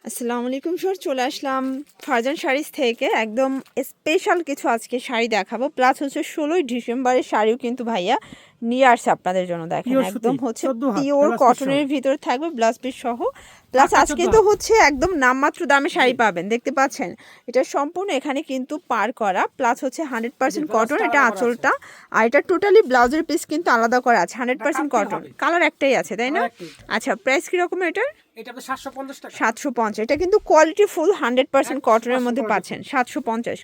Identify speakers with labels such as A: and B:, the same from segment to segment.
A: আসসালামু আলাইকুম স্যার, চলে আসলাম ফারজান শাড়িজ থেকে। একদম স্পেশাল কিছু আজকে শাড়ি দেখাবো, প্লাস হচ্ছে 16ই ডিসেম্বরের শাড়িও কিন্তু ভাইয়া নিয়ে আসছে আপনাদের জন্য। দেখেন একদম হচ্ছে পিওর কটনের ভিতরে থাকবে, ব্লাউজ পিস সহ। প্লাস আজ কিন্তু হচ্ছে একদম নামমাত্র দামে শাড়ি পাবেন, দেখতে পাচ্ছেন এটা সম্পূর্ণ এখানে কিন্তু পার করা, প্লাস হচ্ছে 100% কটন এটা আঁচলটা, আর এটা টোটালি ব্লাউজের পিস কিন্তু আলাদা করা আছে 100% কটন। কালার একটাই আছে তাই না? আচ্ছা, প্রাইস কিরকম এটার?
B: এটা 750 টাকা।
A: 750, এটা কিন্তু কোয়ালিটি ফুল 100% কটনের মধ্যে পাচ্ছেন। 750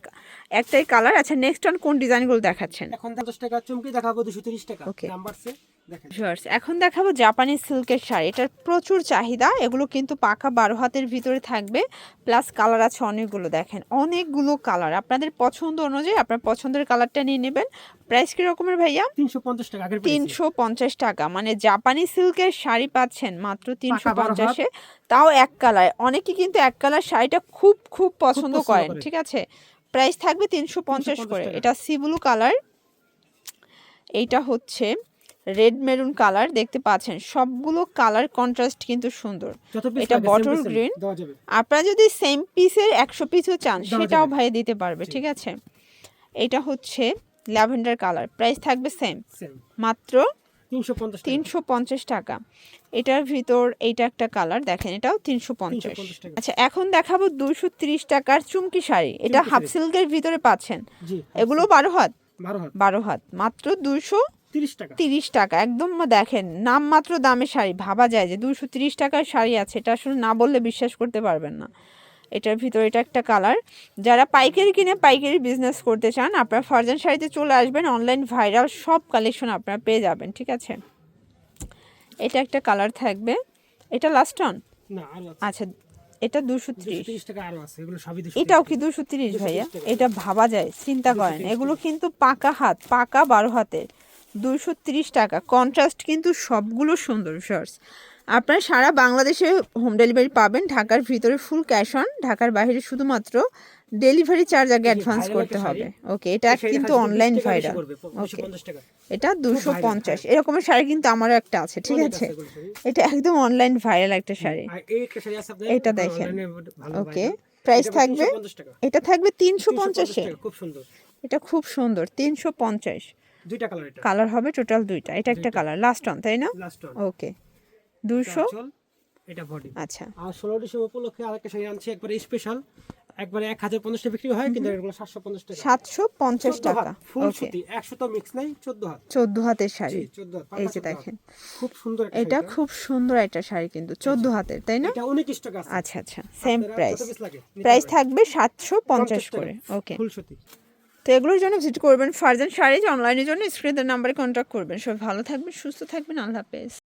A: একটাই কালার। আচ্ছা, নেক্সট অন কোন ডিজাইনগুলো দেখাচ্ছেন?
B: এখন 10 টাকা চুমকি দেখাবো 230 টাকা। নাম্বারসে দেখেন
A: ভিউয়ার্স, এখন দেখাবো জাপানি সিল্কের শাড়ি। এটার প্রচুর চাহিদা, এগুলো কিন্তু পাকা 12 হাতের ভিতরে থাকবে, প্লাস কালার আছে অনেকগুলো। দেখেন অনেকগুলো কালার, আপনাদের পছন্দ অনুযায়ী আপনার পছন্দের কালারটা নিয়ে নেবেন। প্রাইস কি রকমের ভাইয়া?
B: 350 টাকা।
A: 350 টাকা, মানে জাপানি সিল্কের শাড়ি পাচ্ছেন মাত্র 350-এ, তাও এক কালার। অনেকে কিন্তু এক কালার শাড়িটা খুব খুব পছন্দ করেন, ঠিক আছে? প্রাইস থাকবে 350 করে। এটা সি ব্লু কালার, এইটা হচ্ছে রেড মেরুন কালার, দেখতে পাচ্ছেন সবগুলো কালার কন্ট্রাস্ট কিন্তু সুন্দর। এটা বটল গ্রিন, আপনারা যদি সেম পিসের 100 পিসও চান সেটাও ভাই দিতে পারবে, ঠিক আছে? এটা হচ্ছে ল্যাভেন্ডার কালার, প্রাইস থাকবে সেম মাত্র 350 টাকা। এটার ভিতর এইটা একটা কালার, দেখেন এটাও 350। আচ্ছা, এখন দেখাবো 230 টাকার চুমকি শাড়ি। এটা হাফ সিল্কের ভিতরে পাচ্ছেন, এগুলো 12 হাত মাত্র 230 টাকা। একদম দেখেন নামমাত্র দামে শাড়ি, ভাবা যায় যে 230 টাকার শাড়ি আছে, এটা আসলে না বললে বিশ্বাস করতে পারবেন না। এটার ভিতরে এটা একটা কালার। যারা পাইকারি কিনে পাইকারি বিজনেস করতে চান আপনারা ফারজান শাড়িতে চলে আসবেন, অনলাইন ভাইরাল সব কালেকশন আপনারা পেয়ে যাবেন, ঠিক আছে? এটা একটা কালার থাকবে, এটা লাস্ট অন
B: না আরো আছে।
A: আচ্ছা, এটা 230
B: টাকা আরো আছে, এগুলো সবই 230।
A: এটাও কি 230 ভাইয়া? এটা ভাবা যায়, চিন্তা করেন, এগুলো কিন্তু পাকা হাত, পাকা 12 হাতের, 230 টাকা। কন্ট্রাস্ট কিন্তু সবগুলো সুন্দর। শর্টস আপনারা সারা বাংলাদেশে হোম ডেলিভারি পাবেন, ঢাকার ভিতরে ফুল ক্যাশ অন, ঢাকার বাইরে শুধুমাত্র ডেলিভারি চার্জ আগে অ্যাডভান্স করতে হবে। ওকে, এটা কিন্তু অনলাইন ভাইরাল। ওকে, এটা 250। এরকমের শাড়ি কিন্তু আমারও একটা আছে, ঠিক আছে? এটা একদম অনলাইন ভাইরাল একটা শাড়ি, এটা দেখেন। ওকে, প্রাইস থাকবে, এটা থাকবে 350-এ।
B: খুব সুন্দর,
A: এটা খুব সুন্দর, 350।
B: দুইটা কালার, এটা
A: কালার হবে টোটাল দুইটা। এটা একটা কালার লাস্ট অন, তাই না? ওকে, 200।
B: এটা বডি।
A: আচ্ছা,
B: আর 16 ডিসেম্বর উপলক্ষে আরেকটা শাড়ি আনছি, একবারে স্পেশাল, একবারে 1050 টাকা বিক্রি হয়, কিন্তু এগুলো 750 টাকা।
A: 750 টাকা।
B: ফুল সুতি, 100 তো মিক্স নাই,
A: 14 হাতের শাড়ি। এই যে দেখেন,
B: খুব সুন্দর
A: এটা খুব সুন্দর একটা শাড়ি, কিন্তু 14 হাতের, তাই না?
B: এটা 29 টাকা আছে।
A: আচ্ছা আচ্ছা, সেম প্রাইস। প্রাইস থাকবে 750 করে। ওকে,
B: ফুল সুতি।
A: তো এগুলোর জন্য ভিজিট করবেন ফারজান শাড়িজ। অনলাইনের জন্য স্ক্রিনের নাম্বারে কন্ট্যাক্ট করবেন। সবাই ভালো থাকবেন, সুস্থ থাকবেন, আল্লাহ হাফেজ।